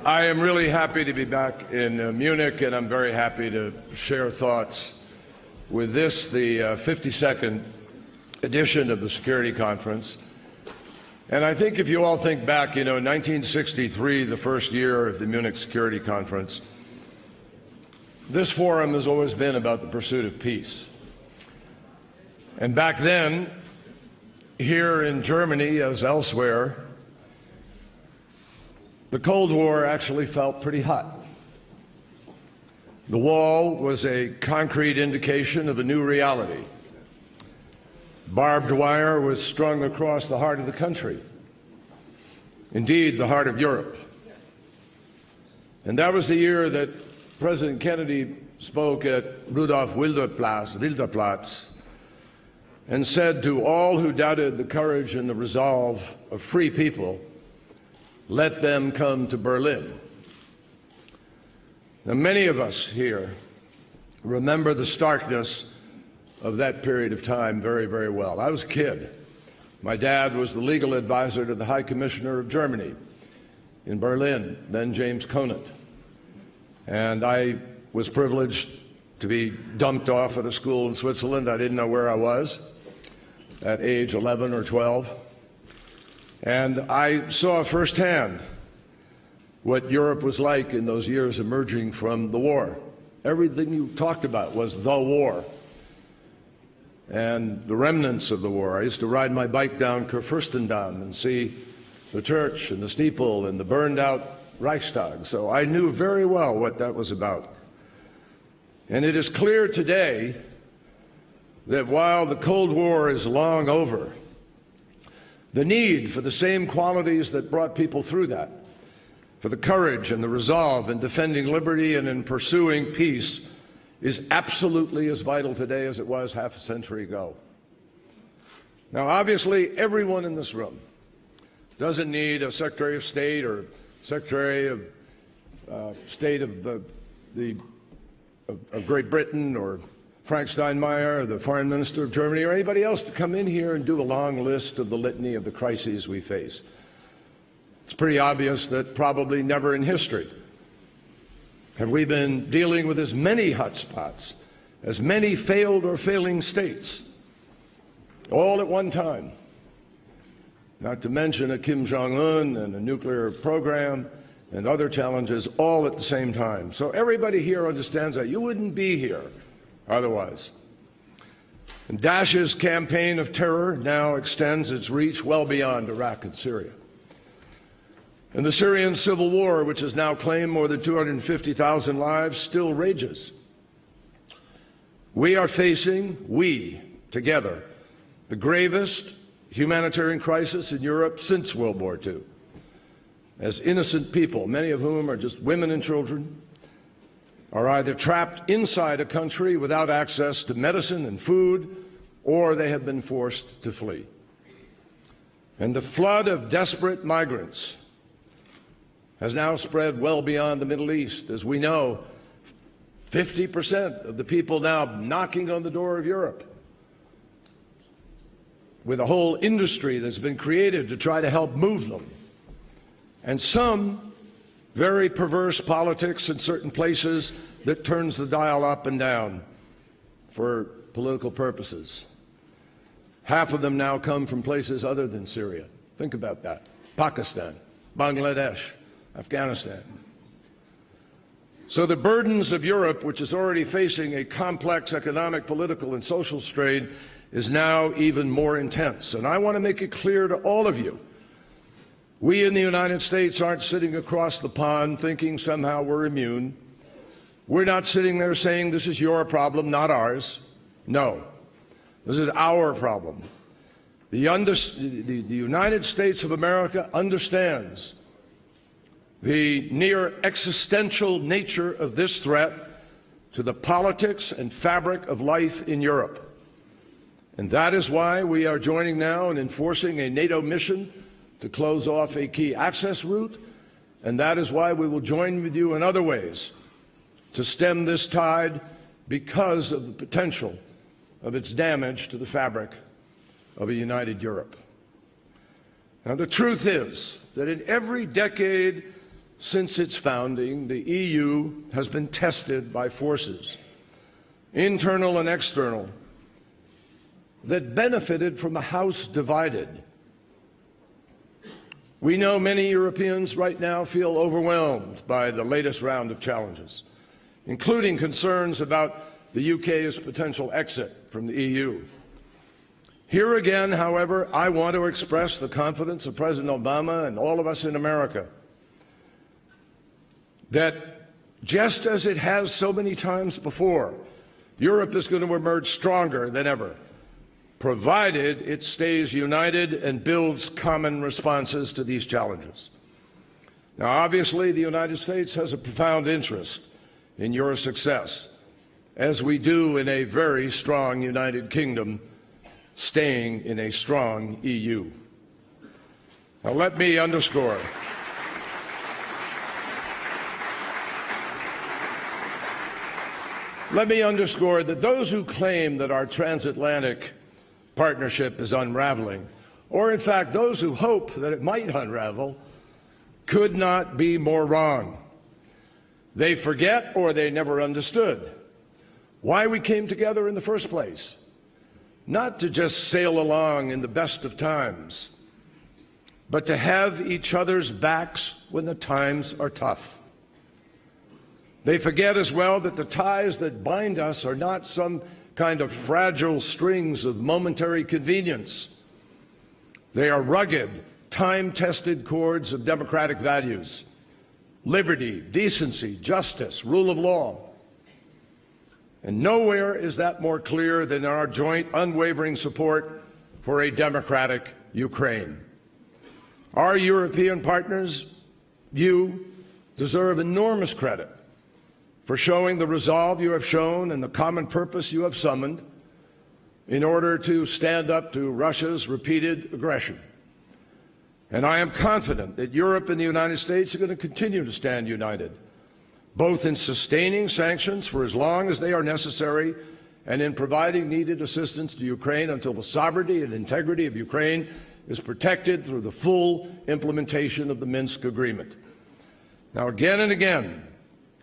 I am really happy to be back in Munich, and I'm very happy to share thoughts with this, the 52nd edition of the Security Conference. And I think if you all think back, in 1963, the first year of the Munich Security Conference, this forum has always been about the pursuit of peace. And back then, here in Germany, as elsewhere, the Cold War actually felt pretty hot. The wall was a concrete indication of a new reality. Barbed wire was strung across the heart of the country, indeed the heart of Europe. And that was the year that President Kennedy spoke at Rudolf Wilderplatz and said to all who doubted the courage and the resolve of free people, "Let them come to Berlin." Now, many of us here remember the starkness of that period of time very, very well. I was a kid. My dad was the legal advisor to the High Commissioner of Germany in Berlin, then James Conant. And I was privileged to be dumped off at a school in Switzerland. I didn't know where I was at age 11 or 12. And I saw firsthand what Europe was like in those years emerging from the war. Everything you talked about was the war and the remnants of the war. I used to ride my bike down Kurfürstendamm and see the church and the steeple and the burned-out Reichstag. So I knew very well what that was about. And it is clear today that while the Cold War is long over, the need for the same qualities that brought people through that, for the courage and the resolve in defending liberty and in pursuing peace, is absolutely as vital today as it was half a century ago. Now, obviously, everyone in this room doesn't need a Secretary of State or Secretary of State of Great Britain or Frank Steinmeier, the Foreign Minister of Germany, or anybody else to come in here and do a long list of the litany of the crises we face. It's pretty obvious that probably never in history have we been dealing with as many hotspots, as many failed or failing states, all at one time. Not to mention a Kim Jong-un and a nuclear program and other challenges all at the same time. So everybody here understands that. You wouldn't be here otherwise. And Daesh's campaign of terror now extends its reach well beyond Iraq and Syria. And the Syrian civil war, which has now claimed more than 250,000 lives, still rages. We are facing, together, the gravest humanitarian crisis in Europe since World War II. As innocent people, many of whom are just women and children, are either trapped inside a country without access to medicine and food, or they have been forced to flee. And the flood of desperate migrants has now spread well beyond the Middle East. As we know, 50% of the people now knocking on the door of Europe, with a whole industry that's been created to try to help move them. And some very perverse politics in certain places that turns the dial up and down for political purposes. Half of them now come from places other than Syria. Think about that. Pakistan, Bangladesh, Afghanistan. So the burdens of Europe, which is already facing a complex economic, political, and social strain, is now even more intense. And I want to make it clear to all of you, we in the United States aren't sitting across the pond thinking somehow we're immune. We're not sitting there saying this is your problem, not ours. No, this is our problem. The United States of America understands the near existential nature of this threat to the politics and fabric of life in Europe. And that is why we are joining now in enforcing a NATO mission to close off a key access route, and that is why we will join with you in other ways to stem this tide because of the potential of its damage to the fabric of a united Europe. Now, the truth is that in every decade since its founding, the EU has been tested by forces, internal and external, that benefited from a house divided. We know many Europeans right now feel overwhelmed by the latest round of challenges, including concerns about the UK's potential exit from the EU. Here again, however, I want to express the confidence of President Obama and all of us in America that just as it has so many times before, Europe is going to emerge stronger than ever, provided it stays united and builds common responses to these challenges. Now, obviously, the United States has a profound interest in your success, as we do in a very strong United Kingdom staying in a strong EU. Now, let me underscore that those who claim that our transatlantic partnership is unraveling, or in fact those who hope that it might unravel, could not be more wrong. They forget, or they never understood, why we came together in the first place. Not to just sail along in the best of times, but to have each other's backs when the times are tough. They forget as well that the ties that bind us are not some kind of fragile strings of momentary convenience. They are rugged, time-tested cords of democratic values: liberty, decency, justice, rule of law. And nowhere is that more clear than in our joint, unwavering support for a democratic Ukraine. Our European partners, you, deserve enormous credit for showing the resolve you have shown and the common purpose you have summoned in order to stand up to Russia's repeated aggression. And I am confident that Europe and the United States are going to continue to stand united, both in sustaining sanctions for as long as they are necessary and in providing needed assistance to Ukraine until the sovereignty and integrity of Ukraine is protected through the full implementation of the Minsk Agreement. Now, again and again,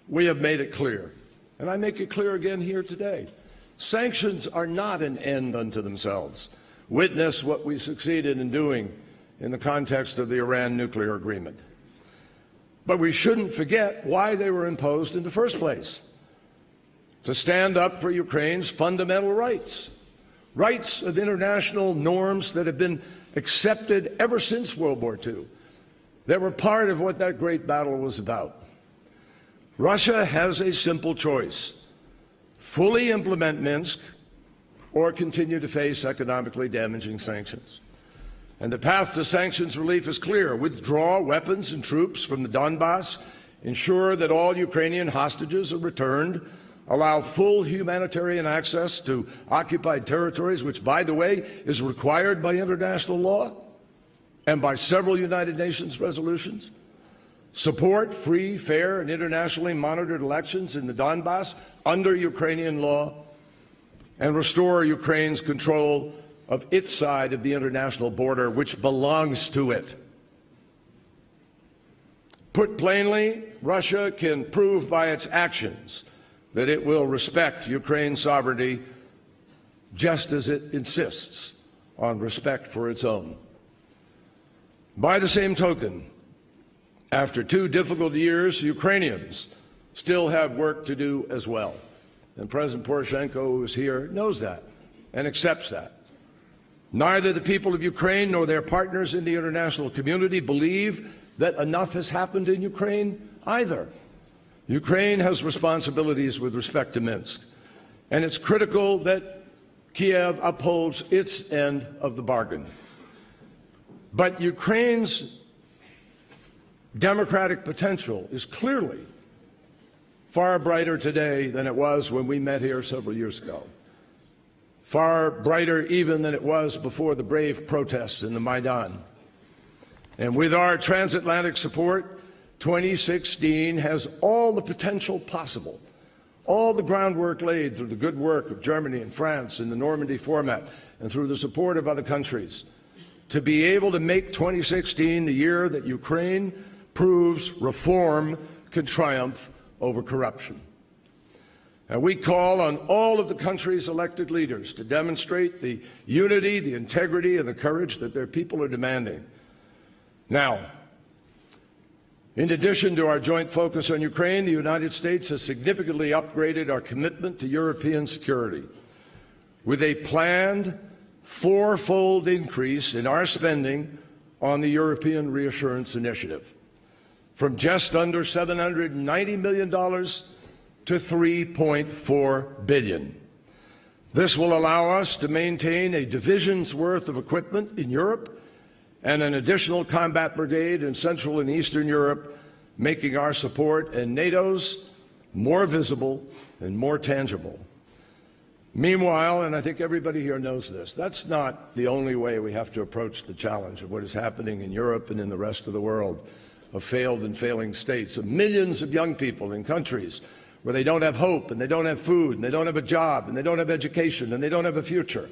we have made it clear, and I make it clear again here today, sanctions are not an end unto themselves. Witness what we succeeded in doing in the context of the Iran nuclear agreement. But we shouldn't forget why they were imposed in the first place: to stand up for Ukraine's fundamental rights, rights of international norms that have been accepted ever since World War II, that were part of what that great battle was about. Russia has a simple choice: fully implement Minsk or continue to face economically damaging sanctions. And the path to sanctions relief is clear: withdraw weapons and troops from the Donbass, ensure that all Ukrainian hostages are returned, allow full humanitarian access to occupied territories, which, by the way, is required by international law and by several United Nations resolutions. Support free, fair, and internationally monitored elections in the Donbass under Ukrainian law, and restore Ukraine's control of its side of the international border, which belongs to it. Put plainly, Russia can prove by its actions that it will respect Ukraine's sovereignty, just as it insists on respect for its own. By the same token, after 2 difficult years, Ukrainians still have work to do as well. And President Poroshenko, who is here, knows that and accepts that. Neither the people of Ukraine nor their partners in the international community believe that enough has happened in Ukraine either. Ukraine has responsibilities with respect to Minsk, and it's critical that Kiev upholds its end of the bargain. But Ukraine's democratic potential is clearly far brighter today than it was when we met here several years ago. Far brighter even than it was before the brave protests in the Maidan. And with our transatlantic support, 2016 has all the potential possible, all the groundwork laid through the good work of Germany and France in the Normandy format and through the support of other countries, to be able to make 2016 the year that Ukraine proves reform can triumph over corruption. And we call on all of the country's elected leaders to demonstrate the unity, the integrity, and the courage that their people are demanding. Now, in addition to our joint focus on Ukraine, the United States has significantly upgraded our commitment to European security with a planned four-fold increase in our spending on the European Reassurance Initiative, from just under $790 million to $3.4 billion. This will allow us to maintain a division's worth of equipment in Europe and an additional combat brigade in Central and Eastern Europe, making our support and NATO's more visible and more tangible. Meanwhile, and I think everybody here knows this, that's not the only way we have to approach the challenge of what is happening in Europe and in the rest of the world, of failed and failing states, of millions of young people in countries where they don't have hope, and they don't have food, and they don't have a job, and they don't have education, and they don't have a future.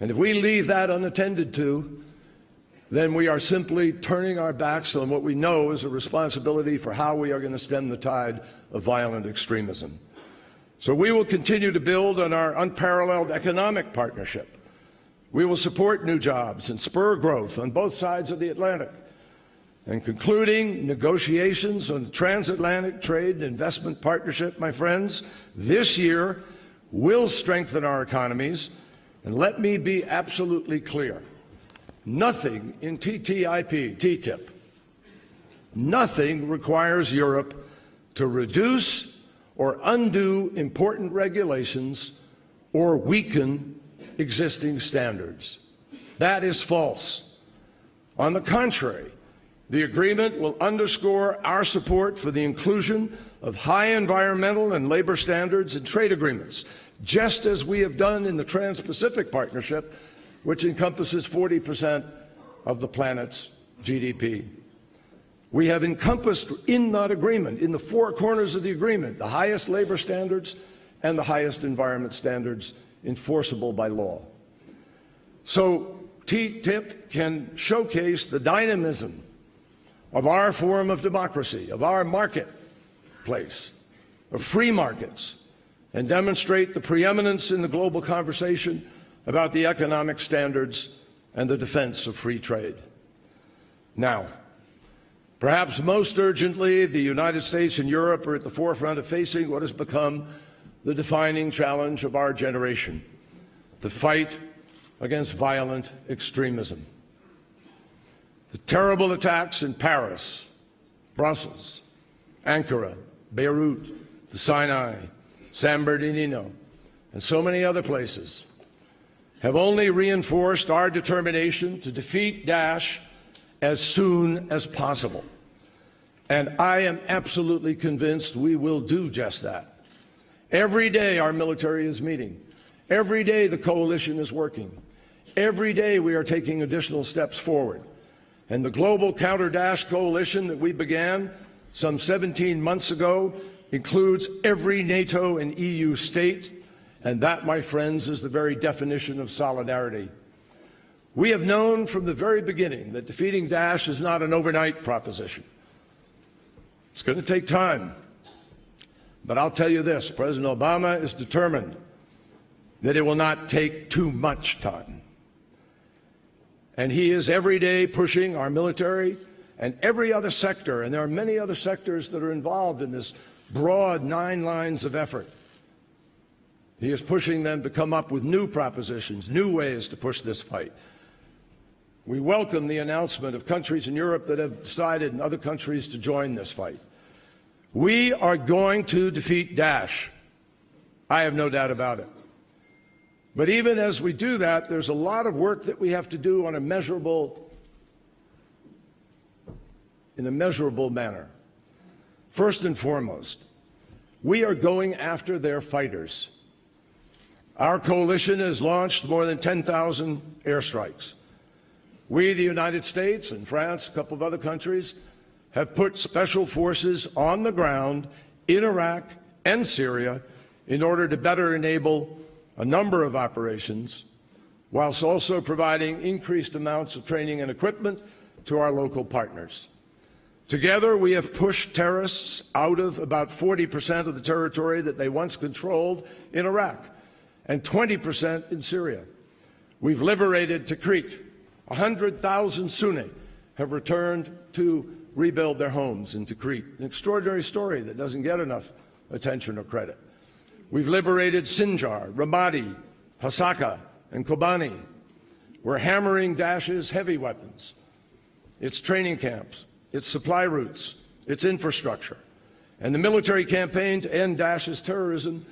And if we leave that unattended to, then we are simply turning our backs on what we know is a responsibility for how we are going to stem the tide of violent extremism. So we will continue to build on our unparalleled economic partnership. We will support new jobs and spur growth on both sides of the Atlantic. And concluding negotiations on the transatlantic trade and investment partnership, my friends, this year will strengthen our economies. And let me be absolutely clear. Nothing in TTIP, nothing requires Europe to reduce or undo important regulations or weaken existing standards. That is false. On the contrary, the agreement will underscore our support for the inclusion of high environmental and labor standards in trade agreements, just as we have done in the Trans-Pacific Partnership, which encompasses 40% of the planet's GDP. We have encompassed in that agreement, in the four corners of the agreement, the highest labor standards and the highest environment standards enforceable by law. So TTIP can showcase the dynamism of our form of democracy, of our marketplace, of free markets, and demonstrate the preeminence in the global conversation about the economic standards and the defense of free trade. Now, perhaps most urgently, the United States and Europe are at the forefront of facing what has become the defining challenge of our generation, the fight against violent extremism. The terrible attacks in Paris, Brussels, Ankara, Beirut, the Sinai, San Bernardino, and so many other places have only reinforced our determination to defeat Daesh as soon as possible. And I am absolutely convinced we will do just that. Every day our military is meeting. Every day the coalition is working. Every day we are taking additional steps forward. And the global counter-Daesh coalition that we began some 17 months ago includes every NATO and EU state, and that, my friends, is the very definition of solidarity. We have known from the very beginning that defeating Daesh is not an overnight proposition. It's going to take time. But I'll tell you this, President Obama is determined that it will not take too much time. And he is every day pushing our military and every other sector, and there are many other sectors that are involved in this broad 9 lines of effort. He is pushing them to come up with new propositions, new ways to push this fight. We welcome the announcement of countries in Europe that have decided and other countries to join this fight. We are going to defeat Daesh. I have no doubt about it. But even as we do that, there's a lot of work that we have to do in a measurable manner. First and foremost, we are going after their fighters. Our coalition has launched more than 10,000 airstrikes. We, the United States and France, a couple of other countries, have put special forces on the ground in Iraq and Syria in order to better enable a number of operations, whilst also providing increased amounts of training and equipment to our local partners. Together, we have pushed terrorists out of about 40% of the territory that they once controlled in Iraq and 20% in Syria. We've liberated Tikrit. 100,000 Sunni have returned to rebuild their homes in Tikrit, an extraordinary story that doesn't get enough attention or credit. We've liberated Sinjar, Ramadi, Hasaka, and Kobani. We're hammering Daesh's heavy weapons, its training camps, its supply routes, its infrastructure. And the military campaign to end Daesh's terrorism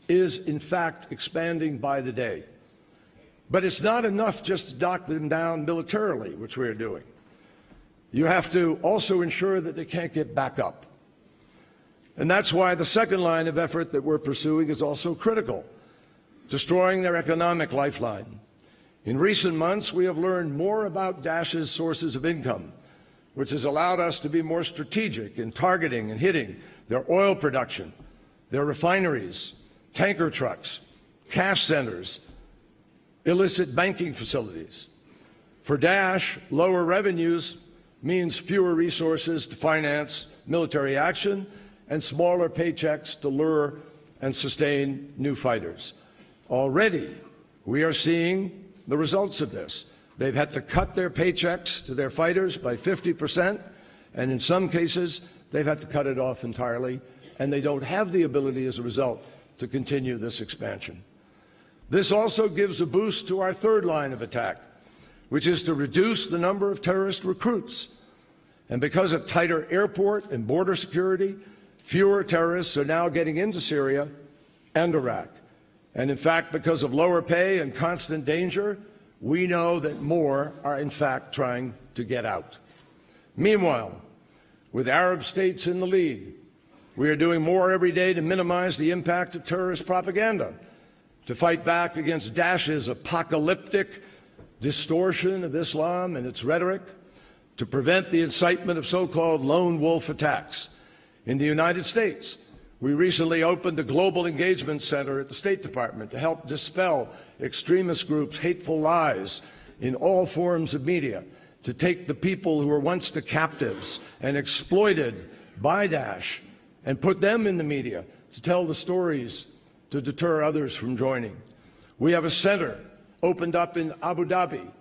is, in fact, expanding by the day. But it's not enough just to knock them down militarily, which we are doing. You have to also ensure that they can't get back up. And that's why the second line of effort that we're pursuing is also critical, destroying their economic lifeline. In recent months, we have learned more about Daesh's sources of income, which has allowed us to be more strategic in targeting and hitting their oil production, their refineries, tanker trucks, cash centers, illicit banking facilities. For Daesh, lower revenues means fewer resources to finance military action and smaller paychecks to lure and sustain new fighters. Already, we are seeing the results of this. They've had to cut their paychecks to their fighters by 50%, and in some cases, they've had to cut it off entirely, and they don't have the ability as a result to continue this expansion. This also gives a boost to our third line of attack, which is to reduce the number of terrorist recruits. And because of tighter airport and border security, fewer terrorists are now getting into Syria and Iraq. And in fact, because of lower pay and constant danger, we know that more are in fact trying to get out. Meanwhile, with Arab states in the lead, we are doing more every day to minimize the impact of terrorist propaganda, to fight back against Daesh's apocalyptic distortion of Islam and its rhetoric, to prevent the incitement of so-called lone wolf attacks. In the United States, we recently opened the Global Engagement Center at the State Department to help dispel extremist groups' hateful lies in all forms of media, to take the people who were once the captives and exploited by Daesh and put them in the media to tell the stories to deter others from joining. We have a center opened up in Abu Dhabi.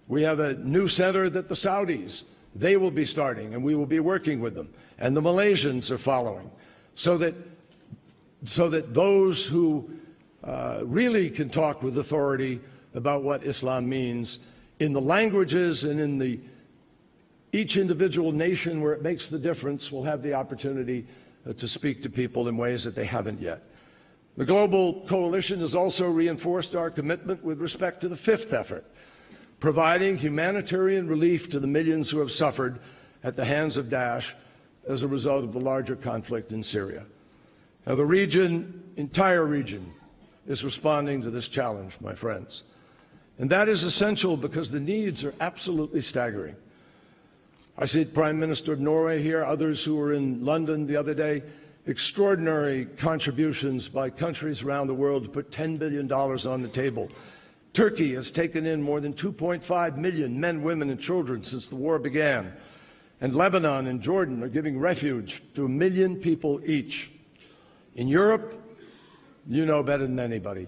We have a new center that the Saudis, they will be starting, and we will be working with them. And the Malaysians are following, so that those who really can talk with authority about what Islam means in the languages and in each individual nation where it makes the difference will have the opportunity to speak to people in ways that they haven't yet. The global coalition has also reinforced our commitment with respect to the fifth effort, providing humanitarian relief to the millions who have suffered at the hands of Daesh as a result of the larger conflict in Syria. Now, the entire region, is responding to this challenge, my friends. And that is essential because the needs are absolutely staggering. I see the Prime Minister of Norway here, others who were in London the other day, extraordinary contributions by countries around the world to put $10 billion on the table. Turkey has taken in more than 2.5 million men, women, and children since the war began. And Lebanon and Jordan are giving refuge to 1 million people each. In Europe, you know better than anybody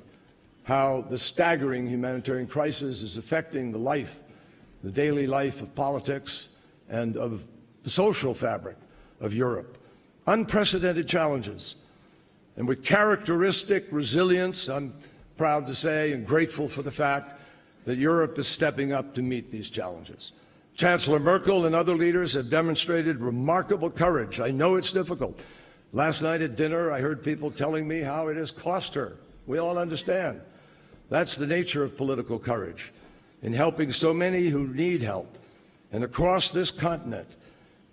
how the staggering humanitarian crisis is affecting the daily life of politics and of the social fabric of Europe. Unprecedented challenges. And with characteristic resilience, I'm proud to say and grateful for the fact that Europe is stepping up to meet these challenges. Chancellor Merkel and other leaders have demonstrated remarkable courage. I know it's difficult. Last night at dinner, I heard people telling me how it has cost her. We all understand. That's the nature of political courage, in helping so many who need help. And across this continent,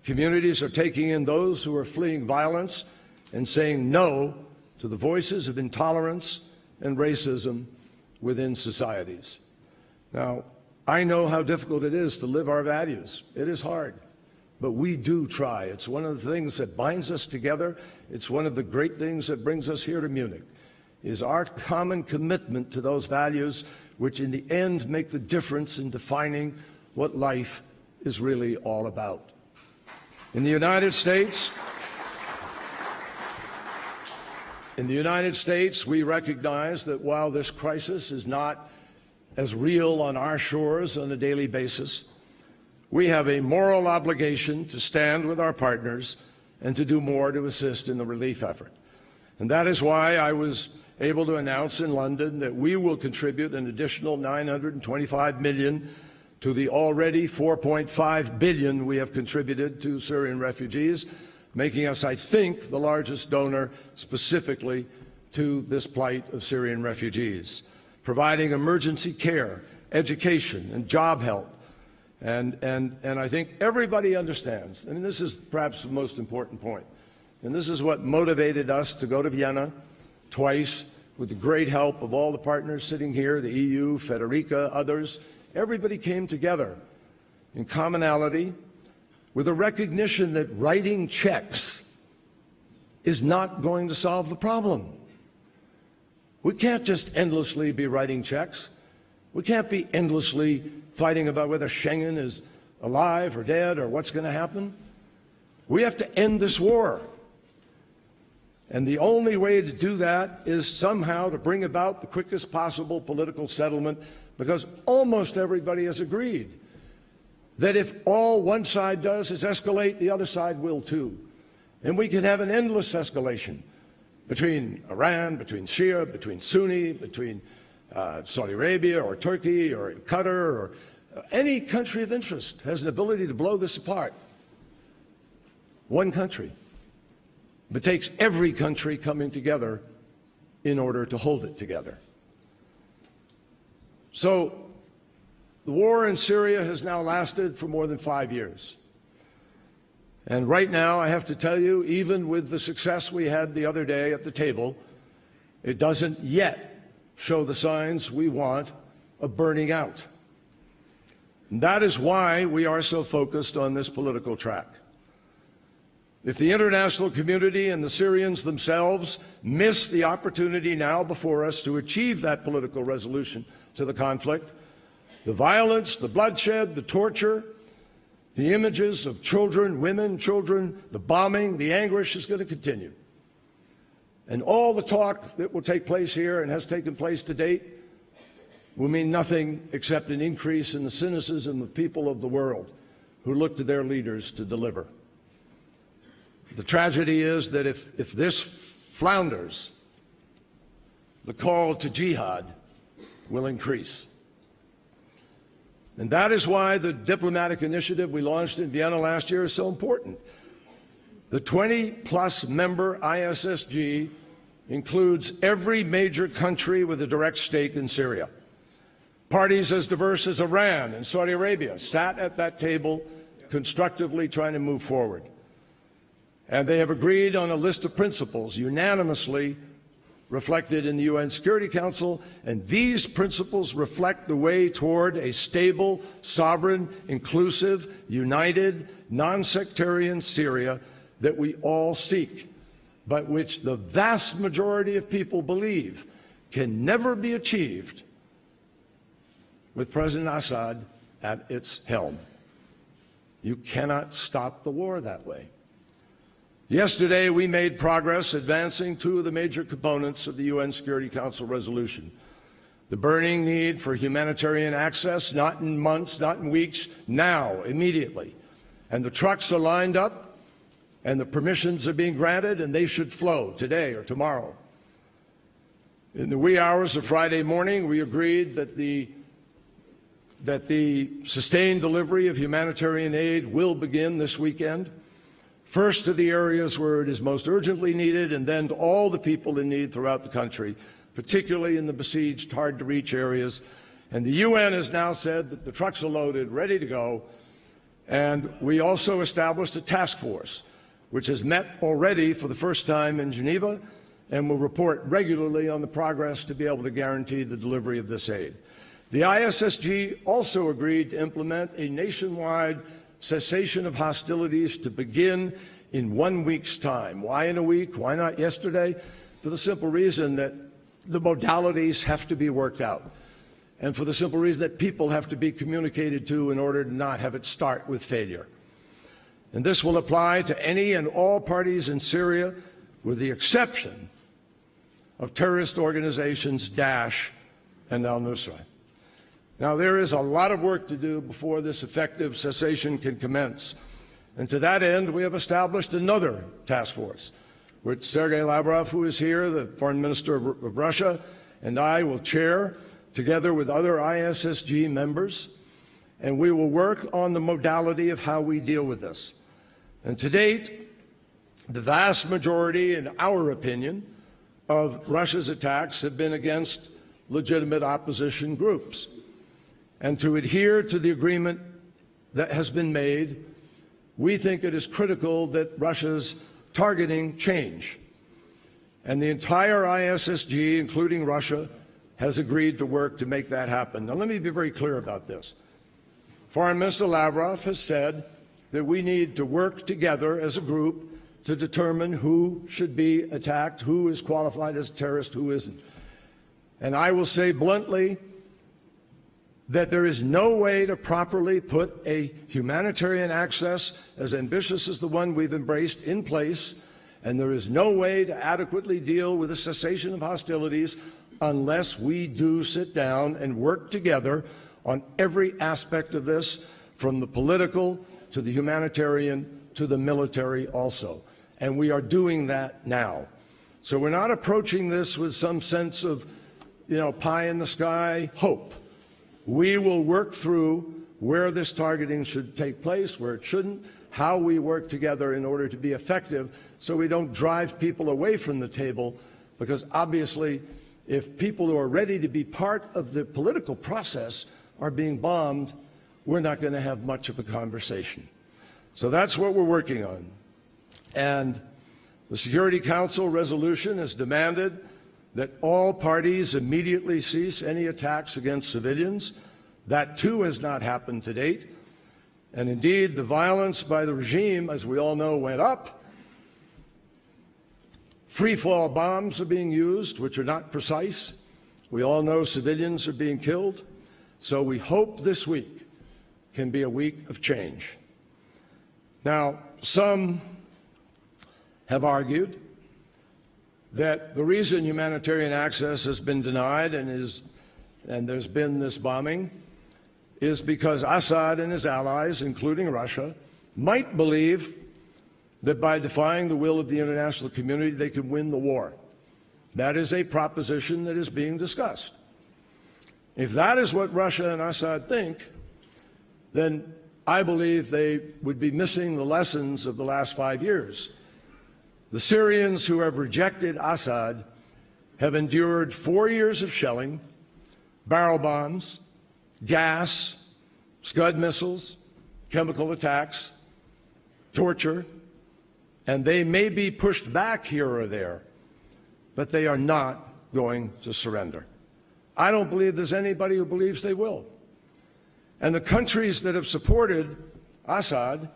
communities are taking in those who are fleeing violence and saying no to the voices of intolerance and racism within societies. Now, I know how difficult it is to live our values. It is hard, but we do try. It's one of the things that binds us together. It's one of the great things that brings us here to Munich, is our common commitment to those values, which in the end make the difference in defining what life is really all about. In the United States, we recognize that while this crisis is not as real on our shores on a daily basis, we have a moral obligation to stand with our partners and to do more to assist in the relief effort. And that is why I was able to announce in London that we will contribute an additional $925 million to the already $4.5 billion we have contributed to Syrian refugees, making us, I think, the largest donor specifically to this plight of Syrian refugees, providing emergency care, education, and job help. And I think everybody understands, and this is perhaps the most important point, and this is what motivated us to go to Vienna twice with the great help of all the partners sitting here, the EU, Federica, others. Everybody came together in commonality with a recognition that writing checks is not going to solve the problem. We can't just endlessly be writing checks. We can't be endlessly fighting about whether Schengen is alive or dead or what's going to happen. We have to end this war. And the only way to do that is somehow to bring about the quickest possible political settlement, because almost everybody has agreed that if all one side does is escalate, the other side will too. And we can have an endless escalation between Iran, between Shia, between Sunni, between Saudi Arabia or Turkey or Qatar or any country of interest has an ability to blow this apart. One country. It takes every country coming together in order to hold it together. So the war in Syria has now lasted for more than 5 years. And right now, I have to tell you, even with the success we had the other day at the table, it doesn't yet show the signs we want of burning out. And that is why we are so focused on this political track. If the international community and the Syrians themselves miss the opportunity now before us to achieve that political resolution to the conflict, the violence, the bloodshed, the torture, the images of children, women, children, the bombing, the anguish is going to continue. And all the talk that will take place here and has taken place to date will mean nothing except an increase in the cynicism of people of the world who look to their leaders to deliver. The tragedy is that if this flounders, the call to jihad will increase. And that is why the diplomatic initiative we launched in Vienna last year is so important. The 20-plus member ISSG includes every major country with a direct stake in Syria. Parties as diverse as Iran and Saudi Arabia sat at that table constructively trying to move forward. And they have agreed on a list of principles unanimously reflected in the UN Security Council, and these principles reflect the way toward a stable, sovereign, inclusive, united, non-sectarian Syria that we all seek, but which the vast majority of people believe can never be achieved with President Assad at its helm. You cannot stop the war that way. Yesterday, we made progress advancing two of the major components of the UN Security Council resolution: the burning need for humanitarian access, not in months, not in weeks, now, immediately. And the trucks are lined up, and the permissions are being granted, and they should flow today or tomorrow. In the wee hours of Friday morning, we agreed that the sustained delivery of humanitarian aid will begin this weekend. First to the areas where it is most urgently needed, and then to all the people in need throughout the country, particularly in the besieged, hard-to-reach areas. And the UN has now said that the trucks are loaded, ready to go. And we also established a task force, which has met already for the first time in Geneva, and will report regularly on the progress to be able to guarantee the delivery of this aid. The ISSG also agreed to implement a nationwide cessation of hostilities to begin in 1 week's time. Why in a week? Why not yesterday? For the simple reason that the modalities have to be worked out, and for the simple reason that people have to be communicated to in order to not have it start with failure. And this will apply to any and all parties in Syria, with the exception of terrorist organizations Daesh and al-Nusra. Now, there is a lot of work to do before this effective cessation can commence. And to that end, we have established another task force, which Sergei Lavrov, who is here, the foreign minister of Russia, and I will chair, together with other ISSG members, and we will work on the modality of how we deal with this. And to date, the vast majority, in our opinion, of Russia's attacks have been against legitimate opposition groups. And to adhere to the agreement that has been made, we think it is critical that Russia's targeting change. And the entire ISSG, including Russia, has agreed to work to make that happen. Now, let me be very clear about this. Foreign Minister Lavrov has said that we need to work together as a group to determine who should be attacked, who is qualified as a terrorist, who isn't. And I will say bluntly that there is no way to properly put a humanitarian access as ambitious as the one we've embraced in place, and there is no way to adequately deal with a cessation of hostilities unless we do sit down and work together on every aspect of this, from the political to the humanitarian to the military also. And we are doing that now. So we're not approaching this with some sense of, pie in the sky hope. We will work through where this targeting should take place, where it shouldn't, how we work together in order to be effective so we don't drive people away from the table, because obviously if people who are ready to be part of the political process are being bombed, we're not going to have much of a conversation. So that's what we're working on. And the Security Council resolution has demanded that all parties immediately cease any attacks against civilians. That, too, has not happened to date. And indeed, the violence by the regime, as we all know, went up. Free-fall bombs are being used, which are not precise. We all know civilians are being killed. So we hope this week can be a week of change. Now, some have argued that the reason humanitarian access has been denied and there's been this bombing is because Assad and his allies, including Russia, might believe that by defying the will of the international community, they can win the war. That is a proposition that is being discussed. If that is what Russia and Assad think, then I believe they would be missing the lessons of the last 5 years. The Syrians who have rejected Assad have endured 4 years of shelling, barrel bombs, gas, Scud missiles, chemical attacks, torture, and they may be pushed back here or there, but they are not going to surrender. I don't believe there's anybody who believes they will. And the countries that have supported Assad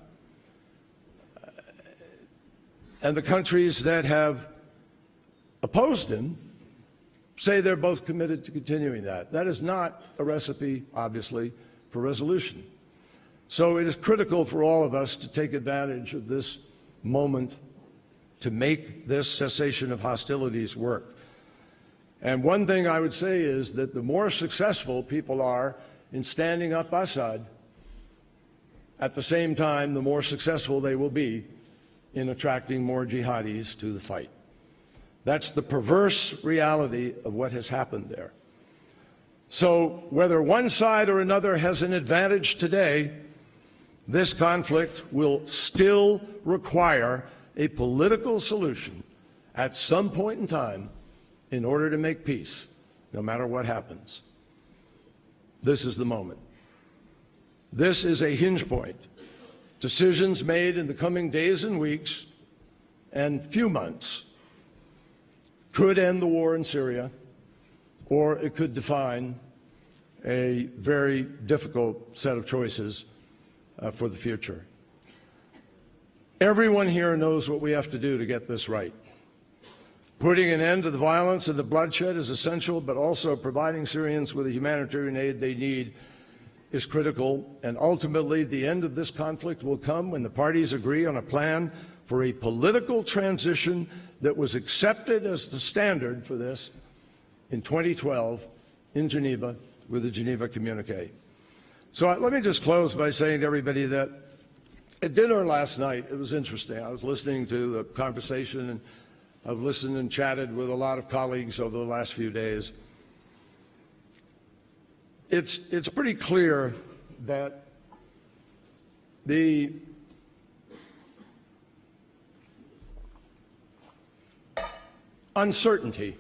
and the countries that have opposed him say they're both committed to continuing that. That is not a recipe, obviously, for resolution. So it is critical for all of us to take advantage of this moment to make this cessation of hostilities work. And one thing I would say is that the more successful people are in standing up Assad, at the same time, the more successful they will be in attracting more jihadis to the fight. That's the perverse reality of what has happened there. So whether one side or another has an advantage today, this conflict will still require a political solution at some point in time in order to make peace, no matter what happens. This is the moment. This is a hinge point. Decisions made in the coming days and weeks and few months could end the war in Syria, or it could define a very difficult set of choices for the future. Everyone here knows what we have to do to get this right. Putting an end to the violence and the bloodshed is essential, but also providing Syrians with the humanitarian aid they need is critical, and ultimately the end of this conflict will come when the parties agree on a plan for a political transition that was accepted as the standard for this in 2012 in Geneva with the Geneva Communique. So let me just close by saying to everybody that at dinner last night, it was interesting. I was listening to the conversation, and I've listened and chatted with a lot of colleagues over the last few days. It's pretty clear that the uncertainty,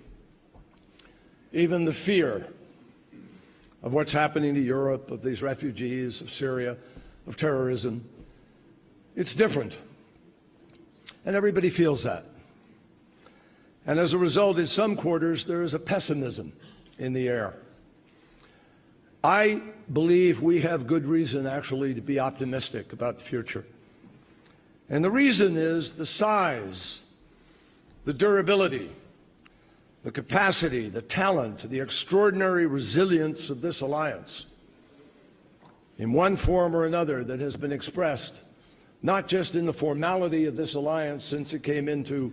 even the fear of what's happening to Europe, of these refugees, of Syria, of terrorism, it's different. And everybody feels that. And as a result, in some quarters, there is a pessimism in the air. I believe we have good reason, actually, to be optimistic about the future. And the reason is the size, the durability, the capacity, the talent, the extraordinary resilience of this alliance in one form or another that has been expressed, not just in the formality of this alliance since it came into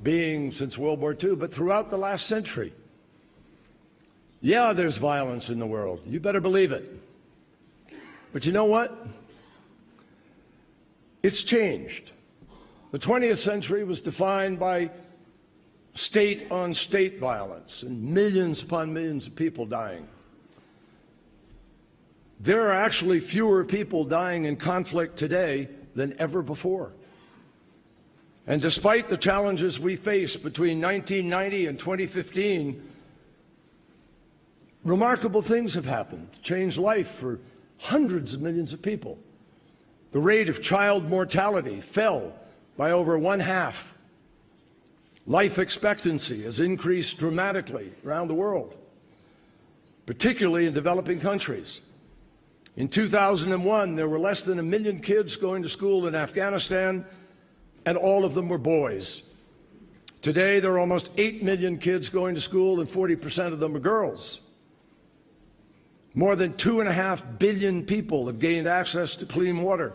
being since World War II, but throughout the last century. Yeah, there's violence in the world. You better believe it. But you know what? It's changed. The 20th century was defined by state-on-state violence and millions upon millions of people dying. There are actually fewer people dying in conflict today than ever before. And despite the challenges we faced between 1990 and 2015, remarkable things have happened, changed life for hundreds of millions of people. The rate of child mortality fell by over 1/2. Life expectancy has increased dramatically around the world, particularly in developing countries. In 2001, there were less than 1 million kids going to school in Afghanistan, and all of them were boys. Today, there are almost 8 million kids going to school, and 40% of them are girls. More than 2.5 billion people have gained access to clean water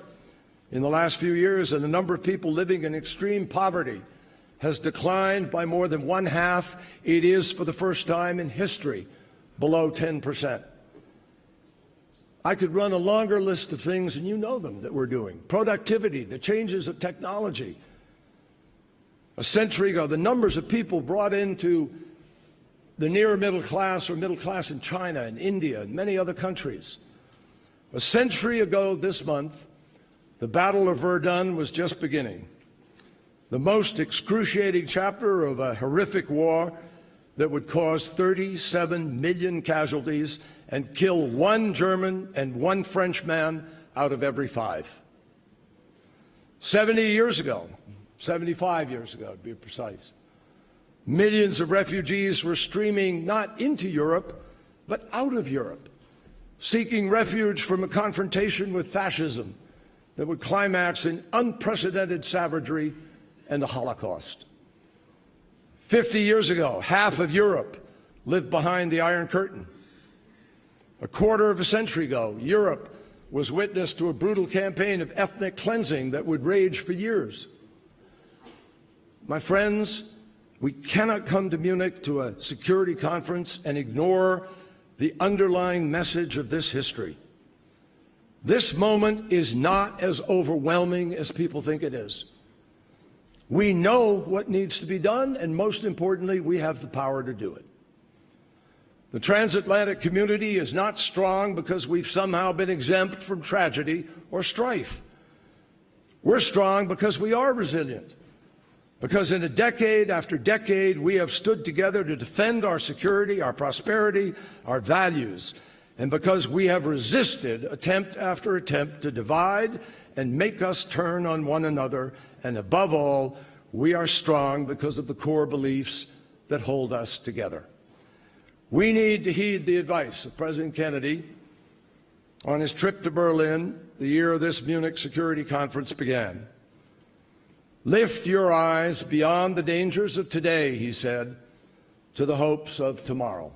in the last few years, and the number of people living in extreme poverty has declined by more than 1/2. It is, for the first time in history, below 10%. I could run a longer list of things, and you know them, that we're doing. Productivity, the changes of technology. A century ago, the numbers of people brought into the near middle class or middle class in China and India and many other countries. A century ago this month, the Battle of Verdun was just beginning. The most excruciating chapter of a horrific war that would cause 37 million casualties and kill 1 German and 1 French man out of every 5. 70 years ago, 75 years ago to be precise, millions of refugees were streaming not into Europe, but out of Europe, seeking refuge from a confrontation with fascism that would climax in unprecedented savagery and the Holocaust. 50 years ago, half of Europe lived behind the Iron Curtain. A quarter of a century ago, Europe was witness to a brutal campaign of ethnic cleansing that would rage for years. My friends, we cannot come to Munich to a security conference and ignore the underlying message of this history. This moment is not as overwhelming as people think it is. We know what needs to be done, and most importantly, we have the power to do it. The transatlantic community is not strong because we've somehow been exempt from tragedy or strife. We're strong because we are resilient, because in a decade after decade, we have stood together to defend our security, our prosperity, our values, and because we have resisted attempt after attempt to divide and make us turn on one another, and above all, we are strong because of the core beliefs that hold us together. We need to heed the advice of President Kennedy on his trip to Berlin the year this Munich Security Conference began. Lift your eyes beyond the dangers of today, he said, to the hopes of tomorrow.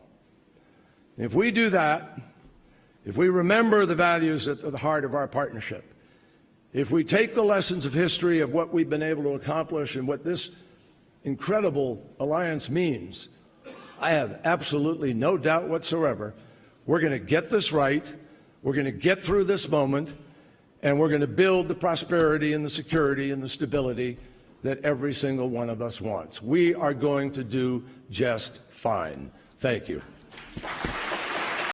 If we do that, if we remember the values at the heart of our partnership, if we take the lessons of history of what we've been able to accomplish and what this incredible alliance means, I have absolutely no doubt whatsoever we're going to get this right, we're going to get through this moment, and we're going to build the prosperity and the security and the stability that every single one of us wants. We are going to do just fine. Thank you.